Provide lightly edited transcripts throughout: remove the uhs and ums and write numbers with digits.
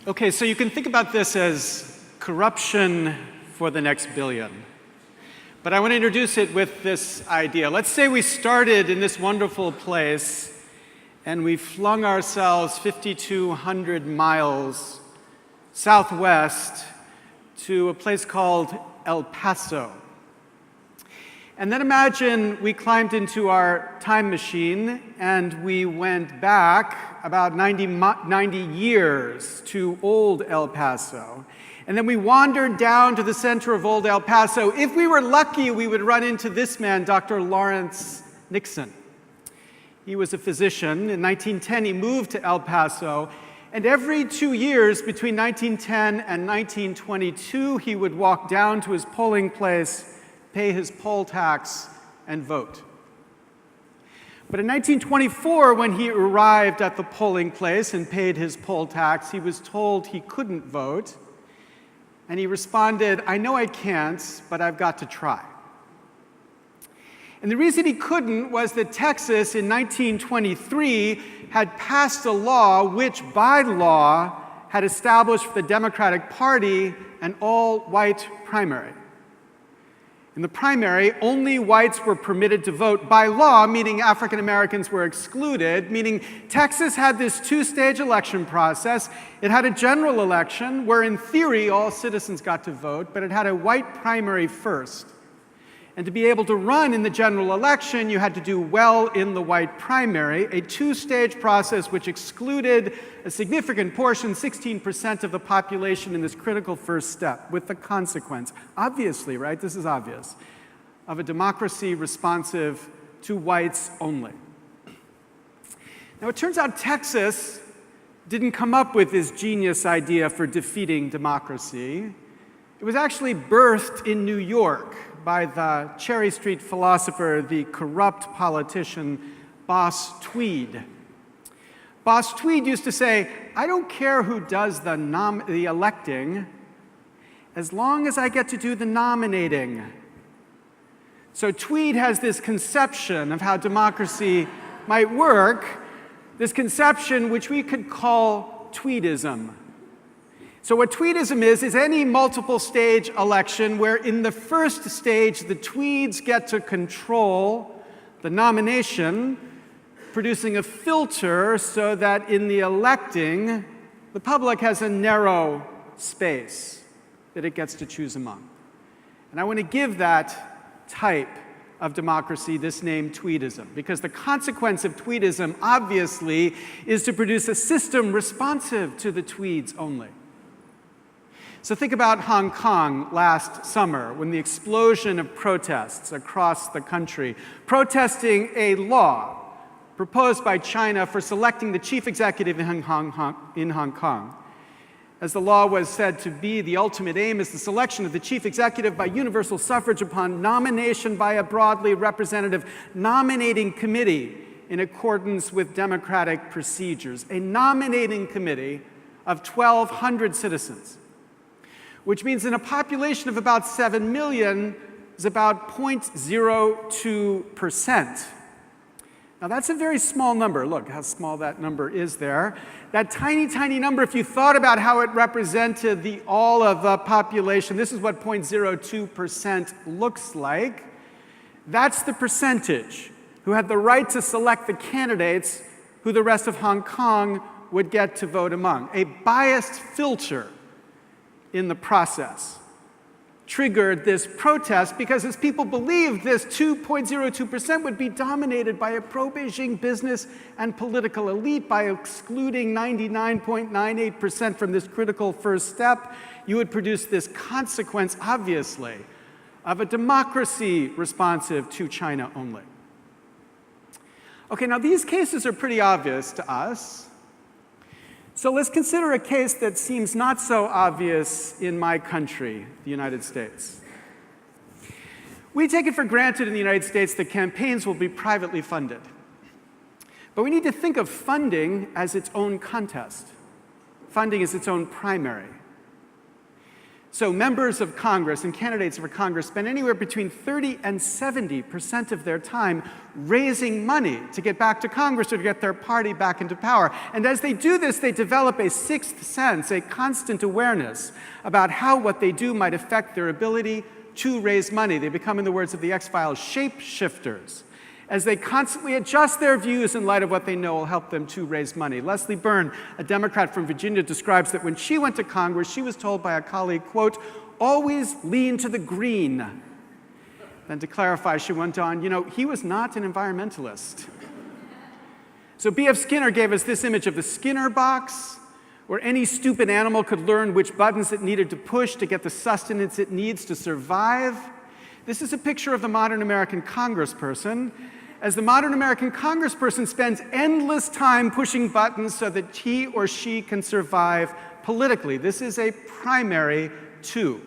Okay, so you can think about this as corruption for the next billion. But I want to introduce it with this idea. Let's say we started in this wonderful place and we flung ourselves 5,200 miles southwest to a place called El Paso. And then imagine we climbed into our time machine and we went back about 90 years to old El Paso. And then we wandered down to the center of old El Paso. If we were lucky, we would run into this man, Dr. Lawrence Nixon. He was a physician. In 1910, he moved to El Paso. And every 2 years, between 1910 and 1922, he would walk down to his polling place, pay his poll tax, and vote. But in 1924, when he arrived at the polling place and paid his poll tax, he was told he couldn't vote. And he responded, "I know I can't, but I've got to try." And the reason he couldn't was that Texas in 1923 had passed a law which, by law, had established for the Democratic Party an all-white primary. In the primary, only whites were permitted to vote by law, meaning African Americans were excluded, meaning Texas had this two-stage election process. It had a general election where, in theory, all citizens got to vote, but it had a white primary first. And to be able to run in the general election, you had to do well in the white primary, a two-stage process which excluded a significant portion, 16% of the population in this critical first step, with the consequence, obviously, right, this is obvious, of a democracy responsive to whites only. Now, it turns out Texas didn't come up with this genius idea for defeating democracy. It was actually birthed in New York by the Cherry Street philosopher, the corrupt politician, Boss Tweed. Boss Tweed used to say, "I don't care who does the electing, as long as I get to do the nominating." So Tweed has this conception of how democracy might work, this conception which we could call tweedism. So what tweedism is any multiple stage election where in the first stage the tweeds get to control the nomination, producing a filter so that in the electing, the public has a narrow space that it gets to choose among. And I want to give that type of democracy this name tweedism, because the consequence of tweedism, obviously, is to produce a system responsive to the tweeds only. So think about Hong Kong last summer, when the explosion of protests across the country, protesting a law proposed by China for selecting the chief executive in Hong Kong. As the law was said to be, the ultimate aim is the selection of the chief executive by universal suffrage upon nomination by a broadly representative nominating committee in accordance with democratic procedures. A nominating committee of 1,200 citizens, which means in a population of about 7 million is about 0.02%. Now that's a very small number. Look how small that number is there. That tiny, tiny number, if you thought about how it represented all of the population, this is what 0.02% looks like. That's the percentage who had the right to select the candidates who the rest of Hong Kong would get to vote among. A biased filter in the process triggered this protest because as people believed this 2.02% would be dominated by a pro-Beijing business and political elite, by excluding 99.98% from this critical first step, you would produce this consequence, obviously, of a democracy responsive to China only. Okay, now these cases are pretty obvious to us. So let's consider a case that seems not so obvious in my country, the United States. We take it for granted in the United States that campaigns will be privately funded. But we need to think of funding as its own contest. Funding is its own primary. So members of Congress and candidates for Congress spend anywhere between 30 and 70% of their time raising money to get back to Congress or to get their party back into power. And as they do this, they develop a sixth sense, a constant awareness about how what they do might affect their ability to raise money. They become, in the words of the X-Files, shapeshifters, as they constantly adjust their views in light of what they know will help them to raise money. Leslie Byrne, a Democrat from Virginia, describes that when she went to Congress, she was told by a colleague, quote, "Always lean to the green." Then to clarify, she went on, he was not an environmentalist. So B.F. Skinner gave us this image of the Skinner box, where any stupid animal could learn which buttons it needed to push to get the sustenance it needs to survive. This is a picture of the modern American congressperson, as the modern American congressperson spends endless time pushing buttons so that he or she can survive politically. This is a primary too.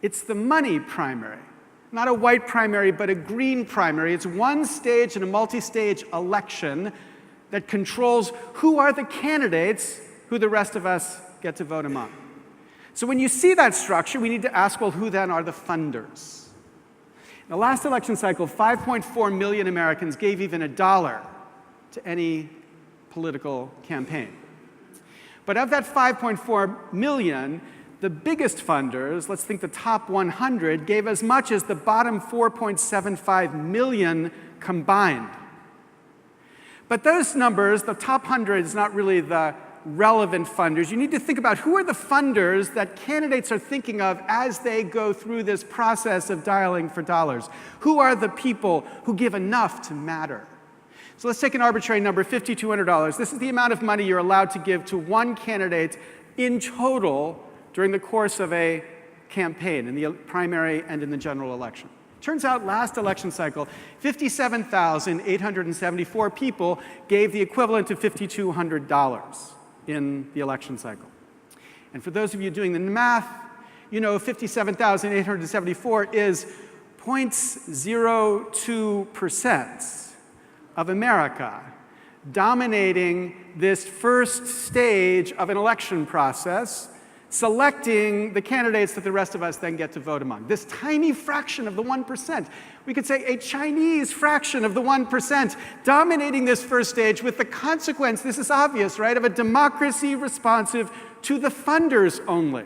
It's the money primary. Not a white primary, but a green primary. It's one stage in a multi-stage election that controls who are the candidates who the rest of us get to vote among. So when you see that structure, we need to ask, well, who then are the funders? In the last election cycle, 5.4 million Americans gave even $1 to any political campaign. But of that 5.4 million, the biggest funders, let's think the top 100, gave as much as the bottom 4.75 million combined. But those numbers, the top 100, is not really the relevant funders. You need to think about who are the funders that candidates are thinking of as they go through this process of dialing for dollars. Who are the people who give enough to matter? So let's take an arbitrary number, $5,200. This is the amount of money you're allowed to give to one candidate in total during the course of a campaign, in the primary and in the general election. Turns out last election cycle, 57,874 people gave the equivalent of $5,200 in the election cycle. And for those of you doing the math, 57,874 is 0.02% of America dominating this first stage of an election process, selecting the candidates that the rest of us then get to vote among. This tiny fraction of the 1%, we could say a Chinese fraction of the 1%, dominating this first stage with the consequence, this is obvious, right, of a democracy responsive to the funders only.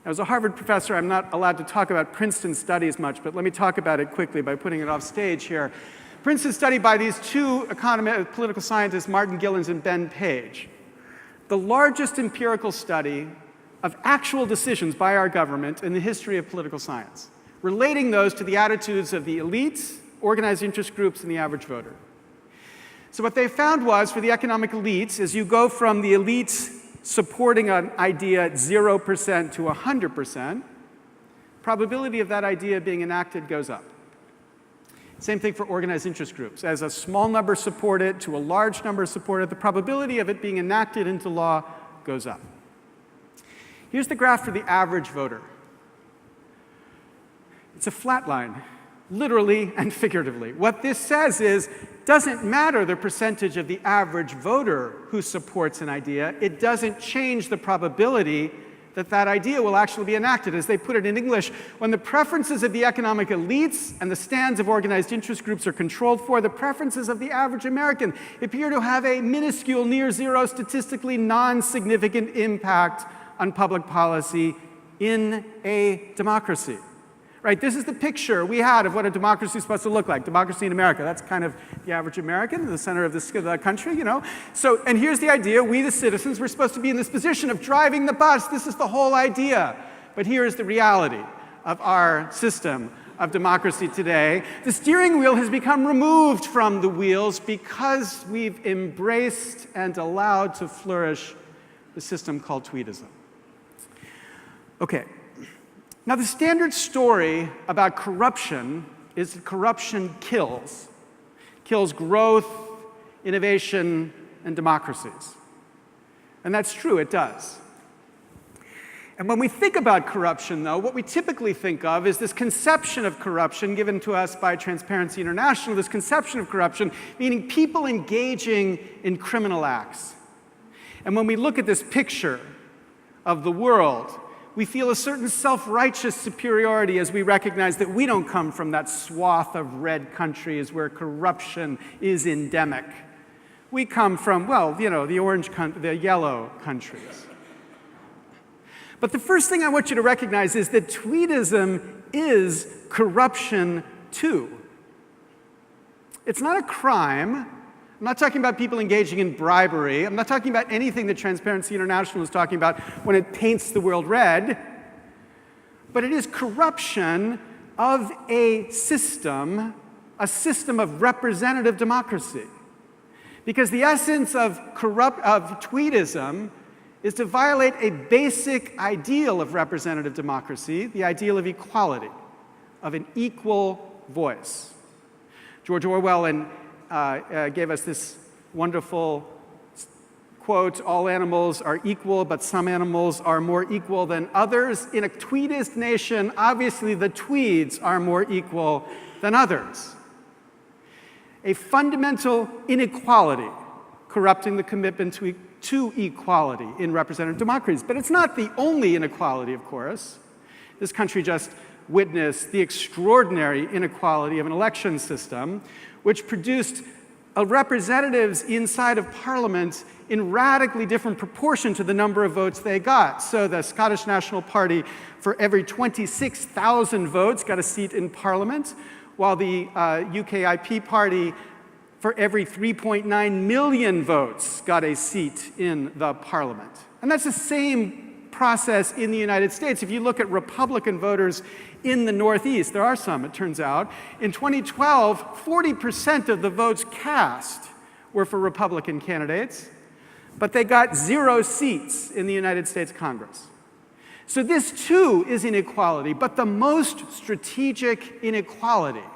As a Harvard professor, I'm not allowed to talk about Princeton studies much, but let me talk about it quickly by putting it off stage here. Princeton study by these two political scientists, Martin Gilens and Ben Page. The largest empirical study of actual decisions by our government in the history of political science, relating those to the attitudes of the elites, organized interest groups, and the average voter. So what they found was, for the economic elites, as you go from the elites supporting an idea at 0% to 100%, probability of that idea being enacted goes up. Same thing for organized interest groups. As a small number support it to a large number support it, the probability of it being enacted into law goes up. Here's the graph for the average voter. It's a flat line, literally and figuratively. What this says is, doesn't matter the percentage of the average voter who supports an idea, it doesn't change the probability that that idea will actually be enacted. As they put it in English, when the preferences of the economic elites and the stands of organized interest groups are controlled for, the preferences of the average American appear to have a minuscule, near zero, statistically non-significant impact on public policy in a democracy. Right? This is the picture we had of what a democracy is supposed to look like. Democracy in America. That's kind of the average American, the center of the country, So, and here's the idea. We, the citizens, we're supposed to be in this position of driving the bus. This is the whole idea. But here is the reality of our system of democracy today. The steering wheel has become removed from the wheels because we've embraced and allowed to flourish the system called tweedism. Okay. Now, the standard story about corruption is that corruption kills growth, innovation, and democracies. And that's true, it does. And when we think about corruption, though, what we typically think of is this conception of corruption given to us by Transparency International, this conception of corruption, meaning people engaging in criminal acts. And when we look at this picture of the world, We feel a certain self-righteous superiority as we recognize that we don't come from that swath of red countries where corruption is endemic. We come from, well, the yellow countries. But the first thing I want you to recognize is that tweedism is corruption too. It's not a crime. I'm not talking about people engaging in bribery. I'm not talking about anything that Transparency International is talking about when it paints the world red. But it is corruption of a system of representative democracy. Because the essence of tweedism is to violate a basic ideal of representative democracy, the ideal of equality, of an equal voice. George Orwell gave us this wonderful quote, "All animals are equal, but some animals are more equal than others." In a tweedist nation, obviously the Tweeds are more equal than others. A fundamental inequality corrupting the commitment to equality in representative democracies. But it's not the only inequality, of course. This country just witnessed the extraordinary inequality of an election system which produced representatives inside of Parliament in radically different proportion to the number of votes they got. So the Scottish National Party, for every 26,000 votes, got a seat in Parliament, while the UKIP Party, for every 3.9 million votes, got a seat in the Parliament. And that's the same process in the United States. If you look at Republican voters in the Northeast, there are some, it turns out, in 2012, 40% of the votes cast were for Republican candidates, but they got 0 seats in the United States Congress. So this too is inequality, but the most strategic inequality,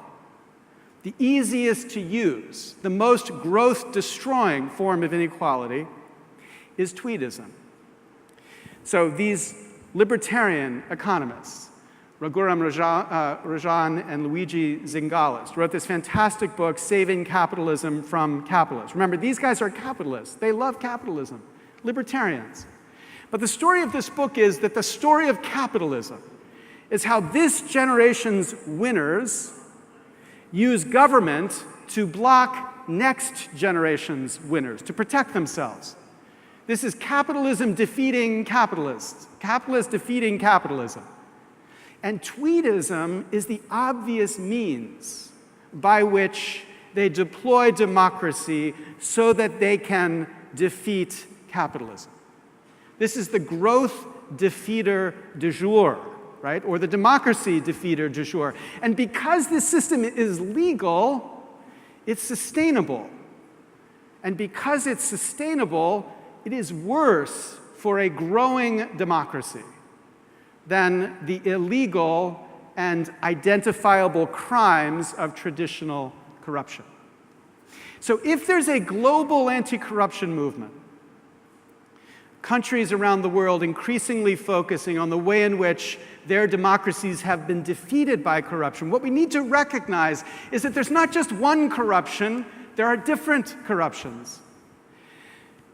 the easiest to use, the most growth-destroying form of inequality is tweedism. So these libertarian economists, Raghuram Rajan and Luigi Zingales, wrote this fantastic book, Saving Capitalism from Capitalists. Remember, these guys are capitalists. They love capitalism, libertarians. But the story of this book is that the story of capitalism is how this generation's winners use government to block next generation's winners, to protect themselves. This is capitalism defeating capitalists, capitalists defeating capitalism. And tweedism is the obvious means by which they deploy democracy so that they can defeat capitalism. This is the growth defeater du jour, right? Or the democracy defeater du jour. And because this system is legal, it's sustainable. And because it's sustainable, it is worse for a growing democracy than the illegal and identifiable crimes of traditional corruption. So if there's a global anti-corruption movement, countries around the world increasingly focusing on the way in which their democracies have been defeated by corruption, what we need to recognize is that there's not just one corruption, there are different corruptions.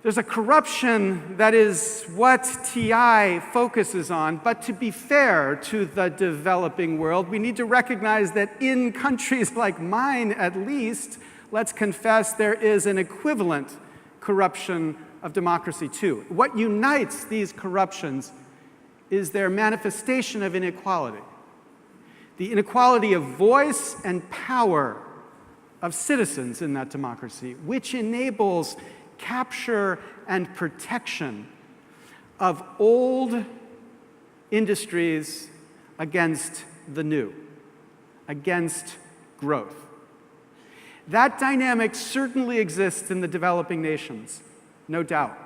There's a corruption that is what TI focuses on, but to be fair to the developing world, we need to recognize that in countries like mine, at least, let's confess, there is an equivalent corruption of democracy too. What unites these corruptions is their manifestation of inequality. The inequality of voice and power of citizens in that democracy, which enables capture and protection of old industries against the new, against growth. That dynamic certainly exists in the developing nations, no doubt.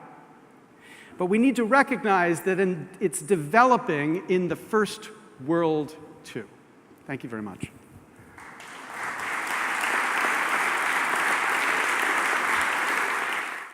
But we need to recognize that it's developing in the first world too. Thank you very much.